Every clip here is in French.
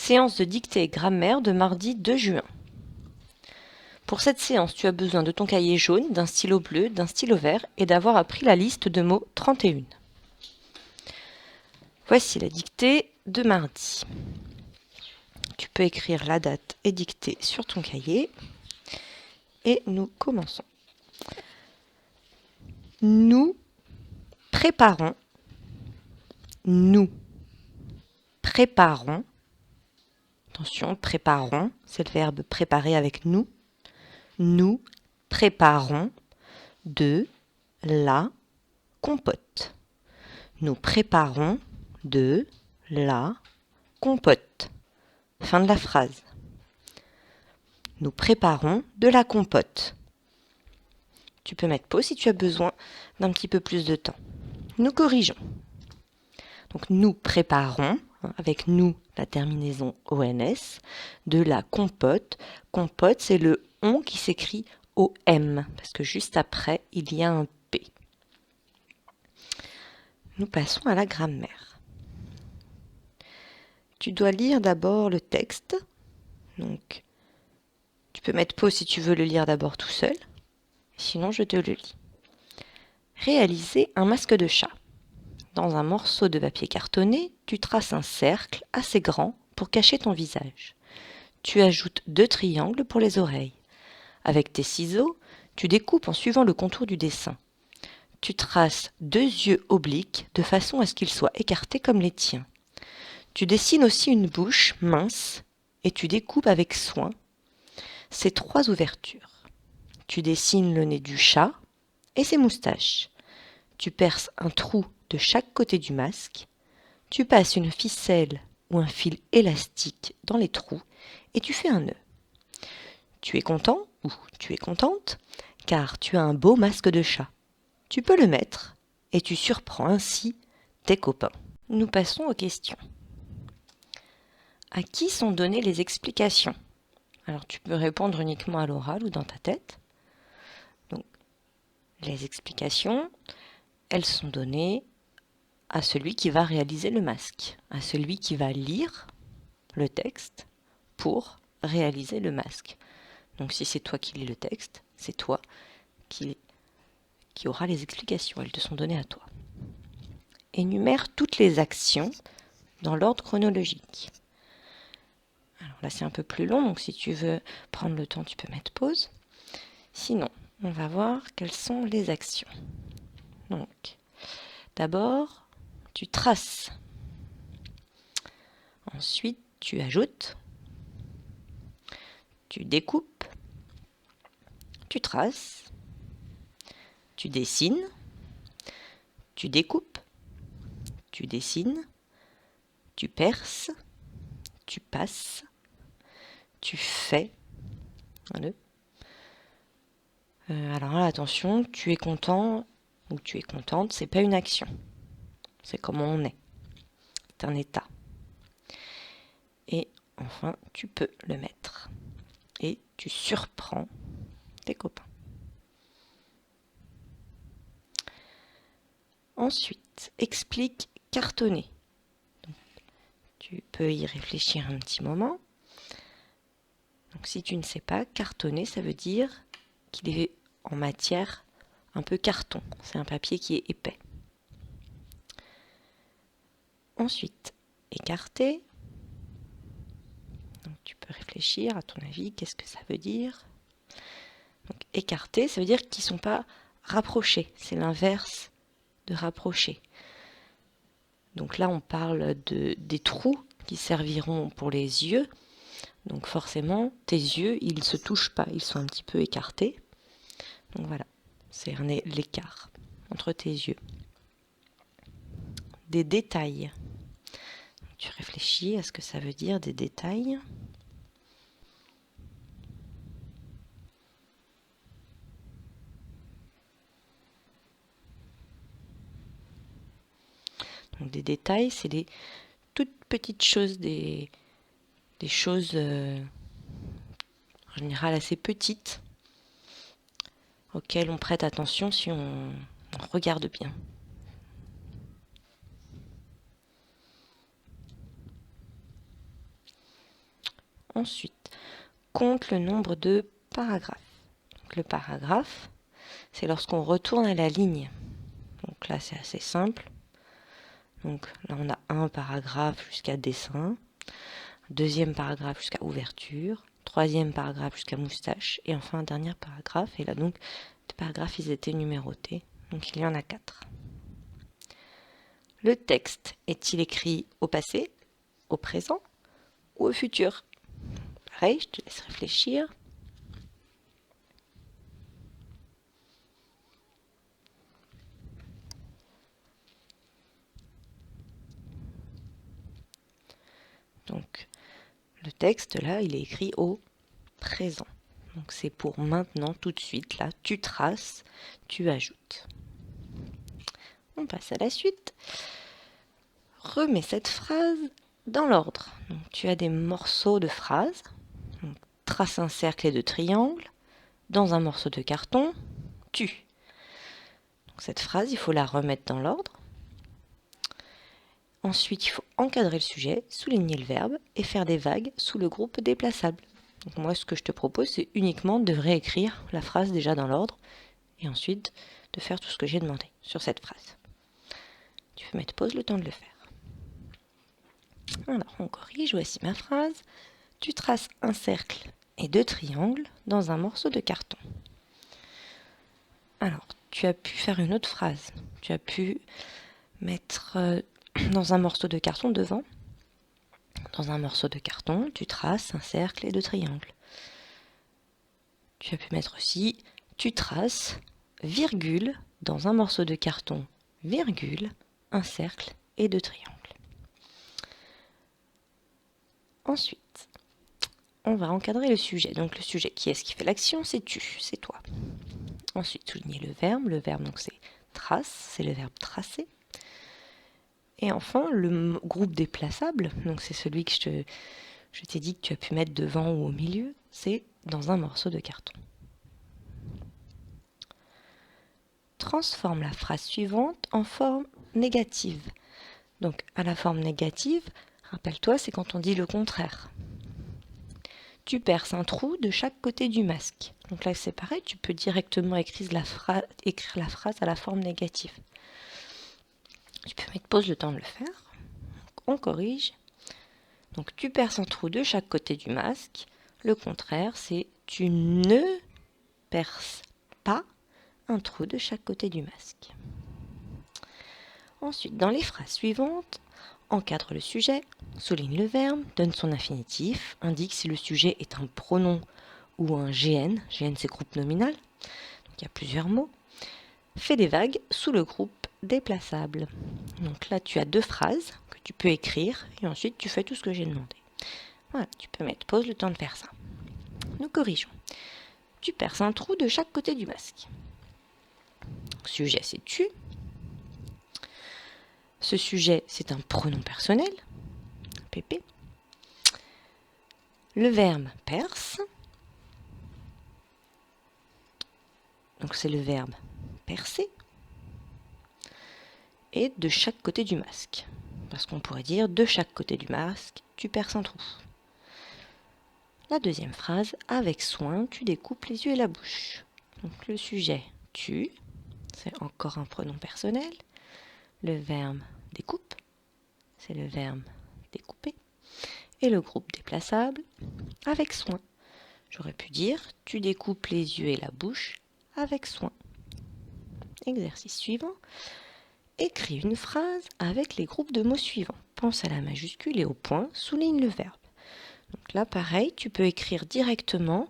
Séance de dictée et grammaire de mardi 2 juin. Pour cette séance, tu as besoin de ton cahier jaune, d'un stylo bleu, d'un stylo vert et d'avoir appris la liste de mots 31. Voici la dictée de mardi. Tu peux écrire la date et dictée sur ton cahier. Et nous commençons. Nous préparons. Nous préparons. Attention, préparons, c'est le verbe préparer avec nous. Nous préparons de la compote. Nous préparons de la compote. Fin de la phrase. Nous préparons de la compote. Tu peux mettre pause si tu as besoin d'un petit peu plus de temps. Nous corrigeons. Donc nous préparons, avec nous la terminaison ONS, de la compote. Compote, c'est le on qui s'écrit OM, parce que juste après, il y a un P. Nous passons à la grammaire. Tu dois lire d'abord le texte. Donc, tu peux mettre pause si tu veux le lire d'abord tout seul. Sinon, je te le lis. Réaliser un masque de chat. Dans un morceau de papier cartonné, tu traces un cercle assez grand pour cacher ton visage. Tu ajoutes 2 triangles pour les oreilles. Avec tes ciseaux, tu découpes en suivant le contour du dessin. Tu traces 2 yeux obliques de façon à ce qu'ils soient écartés comme les tiens. Tu dessines aussi une bouche mince et tu découpes avec soin ces 3 ouvertures. Tu dessines le nez du chat et ses moustaches. Tu perces un trou de chaque côté du masque. Tu passes une ficelle ou un fil élastique dans les trous et tu fais un nœud. Tu es content ou tu es contente car tu as un beau masque de chat. Tu peux le mettre et tu surprends ainsi tes copains. Nous passons aux questions. À qui sont données les explications? Alors tu peux répondre uniquement à l'oral ou dans ta tête. Donc, les explications, elles sont données à celui qui va réaliser le masque, à celui qui va lire le texte pour réaliser le masque. Donc si c'est toi qui lis le texte, c'est toi qui aura les explications, elles te sont données à toi. Énumère toutes les actions dans l'ordre chronologique. Alors là c'est un peu plus long, donc si tu veux prendre le temps, tu peux mettre pause. Sinon, on va voir quelles sont les actions. Donc, d'abord, tu traces. Ensuite, tu ajoutes. Tu découpes. Tu traces. Tu dessines. Tu découpes. Tu dessines. Tu perces. Tu passes. Tu fais. Alors là, attention, tu es content ou tu es contente, c'est pas une action. C'est comment on est. C'est un état. Et enfin, tu peux le mettre. Et tu surprends tes copains. Ensuite, explique cartonner. Donc, tu peux y réfléchir un petit moment. Donc si tu ne sais pas, cartonner, ça veut dire qu'il est en matière un peu carton. C'est un papier qui est épais. Ensuite, écarter. Donc tu peux réfléchir, à ton avis, qu'est-ce que ça veut dire? Donc écarter, ça veut dire qu'ils ne sont pas rapprochés. C'est l'inverse de rapprocher. Donc là, on parle des trous qui serviront pour les yeux. Donc forcément, tes yeux, ils ne se touchent pas, ils sont un petit peu écartés. Donc voilà, c'est l'écart entre tes yeux. Des détails. Tu réfléchis à ce que ça veut dire, des détails. Donc des détails, c'est des toutes petites choses, des choses en général assez petites auxquelles on prête attention si on regarde bien. Ensuite, compte le nombre de paragraphes. Donc, le paragraphe, c'est lorsqu'on retourne à la ligne. Donc là, c'est assez simple. Donc là, on a un paragraphe jusqu'à dessin, deuxième paragraphe jusqu'à ouverture, troisième paragraphe jusqu'à moustache, et enfin un dernier paragraphe. Et là, donc, les paragraphes, ils étaient numérotés. Donc il y en a 4. Le texte est-il écrit au passé, au présent ou au futur? Pareil, je te laisse réfléchir. Donc, le texte, là, il est écrit au présent. Donc, c'est pour maintenant, tout de suite. Là, tu traces, tu ajoutes. On passe à la suite. Remets cette phrase dans l'ordre. Donc, tu as des morceaux de phrases. Donc, trace un cercle et 2 triangles. Dans un morceau de carton, tu. Donc, cette phrase, il faut la remettre dans l'ordre. Ensuite, il faut encadrer le sujet, souligner le verbe et faire des vagues sous le groupe déplaçable. Donc moi, ce que je te propose, c'est uniquement de réécrire la phrase déjà dans l'ordre et ensuite de faire tout ce que j'ai demandé sur cette phrase. Tu peux mettre pause le temps de le faire. Alors, on corrige, voici ma phrase. Tu traces un cercle et 2 triangles dans un morceau de carton. Alors, tu as pu faire une autre phrase. Tu as pu mettre dans un morceau de carton devant. Dans un morceau de carton, tu traces un cercle et 2 triangles. Tu as pu mettre aussi, tu traces, virgule, dans un morceau de carton, virgule, un cercle et 2 triangles. Ensuite, on va encadrer le sujet. Donc le sujet, qui est-ce qui fait l'action? C'est tu, c'est toi. Ensuite, souligner le verbe donc c'est trace, c'est le verbe tracer. Et enfin, le groupe déplaçable, donc c'est celui que je t'ai dit que tu as pu mettre devant ou au milieu, c'est dans un morceau de carton. Transforme la phrase suivante en forme négative. Donc à la forme négative, rappelle-toi, c'est quand on dit le contraire. Tu perces un trou de chaque côté du masque. Donc là c'est pareil, tu peux directement écrire la phrase à la forme négative. Tu peux mettre pause le temps de le faire. Donc, on corrige. Donc tu perces un trou de chaque côté du masque. Le contraire, c'est tu ne perces pas un trou de chaque côté du masque. Ensuite, dans les phrases suivantes, encadre le sujet, souligne le verbe, donne son infinitif, indique si le sujet est un pronom ou un GN. GN, c'est groupe nominal. Donc il y a plusieurs mots. Fais des vagues sous le groupe déplaçable. Donc là, tu as 2 phrases que tu peux écrire et ensuite tu fais tout ce que j'ai demandé. Voilà, tu peux mettre pause le temps de faire ça. Nous corrigeons. Tu perces un trou de chaque côté du masque. Sujet, c'est tu. Ce sujet, c'est un pronom personnel, PP. Le verbe perce, donc c'est le verbe percer, et de chaque côté du masque. Parce qu'on pourrait dire de chaque côté du masque, tu perces un trou. La deuxième phrase, avec soin, tu découpes les yeux et la bouche. Donc le sujet, tu, c'est encore un pronom personnel. Le verbe découpe, c'est le verbe découper. Et le groupe déplaçable, avec soin. J'aurais pu dire, tu découpes les yeux et la bouche avec soin. Exercice suivant. Écris une phrase avec les groupes de mots suivants. Pense à la majuscule et au point, souligne le verbe. Donc là, pareil, tu peux écrire directement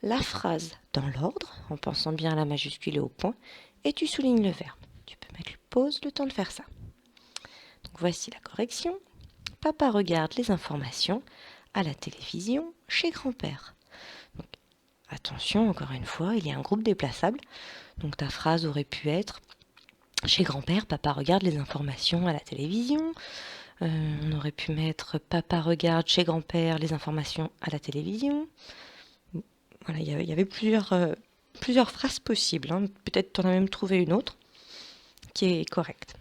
la phrase dans l'ordre, en pensant bien à la majuscule et au point, et tu soulignes le verbe. Tu peux mettre pause le temps de faire ça. Donc voici la correction. Papa regarde les informations à la télévision chez grand-père. Donc, attention, encore une fois, il y a un groupe déplaçable. Donc ta phrase aurait pu être chez grand-père, papa regarde les informations à la télévision. On aurait pu mettre papa regarde chez grand-père les informations à la télévision. Voilà, il y avait plusieurs phrases possibles. Hein. Peut-être tu en as même trouvé une autre qui est correcte.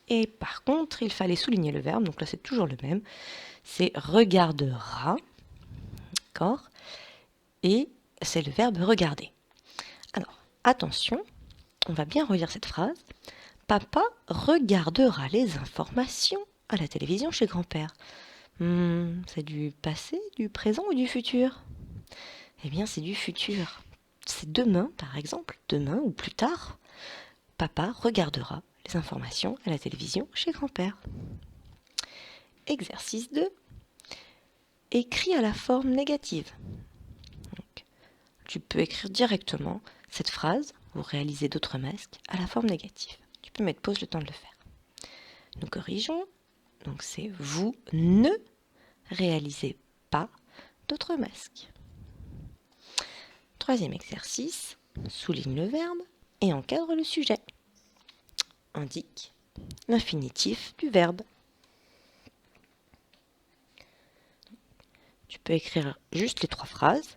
Et par contre, il fallait souligner le verbe, donc là c'est toujours le même. C'est regardera. D'accord? Et c'est le verbe regarder. Alors, attention, on va bien relire cette phrase. Papa regardera les informations à la télévision chez grand-père. C'est du passé, du présent ou du futur? Eh bien, c'est du futur. C'est demain, par exemple, demain ou plus tard, papa regardera les informations à la télévision chez grand-père. Exercice 2. Écris à la forme négative. Donc, tu peux écrire directement cette phrase ou réaliser d'autres masques à la forme négative. Tu peux mettre pause le temps de le faire. Nous corrigeons. Donc c'est vous ne réalisez pas d'autres masques. Troisième exercice, souligne le verbe et encadre le sujet. Indique l'infinitif du verbe. Tu peux écrire juste les 3 phrases,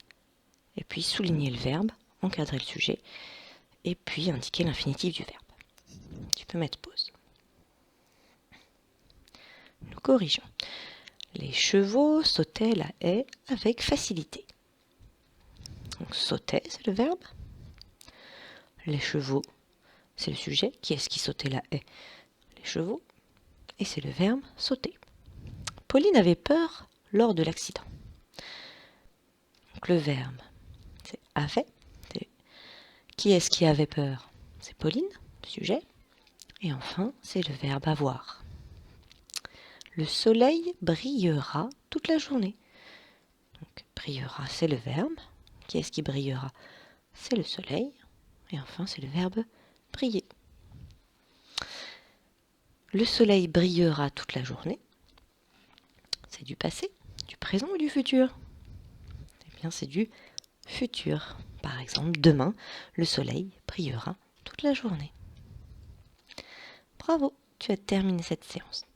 et puis souligner le verbe, encadrer le sujet, et puis indiquer l'infinitif du verbe. Tu peux mettre pause. Nous corrigeons. Les chevaux sautaient la haie avec facilité. Donc sauter, c'est le verbe. Les chevaux, c'est le sujet. Qui est-ce qui sautait la haie? Les chevaux. Et c'est le verbe sauter. Pauline avait peur lors de l'accident. Donc le verbe, c'est avait. Qui est-ce qui avait peur? C'est Pauline, le sujet. Et enfin, c'est le verbe avoir. Le soleil brillera toute la journée. Donc brillera, c'est le verbe. Qui est-ce qui brillera? C'est le soleil. Et enfin, c'est le verbe briller. Le soleil brillera toute la journée. C'est du passé, du présent ou du futur? Eh bien, c'est du futur. Par exemple, demain, le soleil brillera toute la journée. Bravo, tu as terminé cette séance.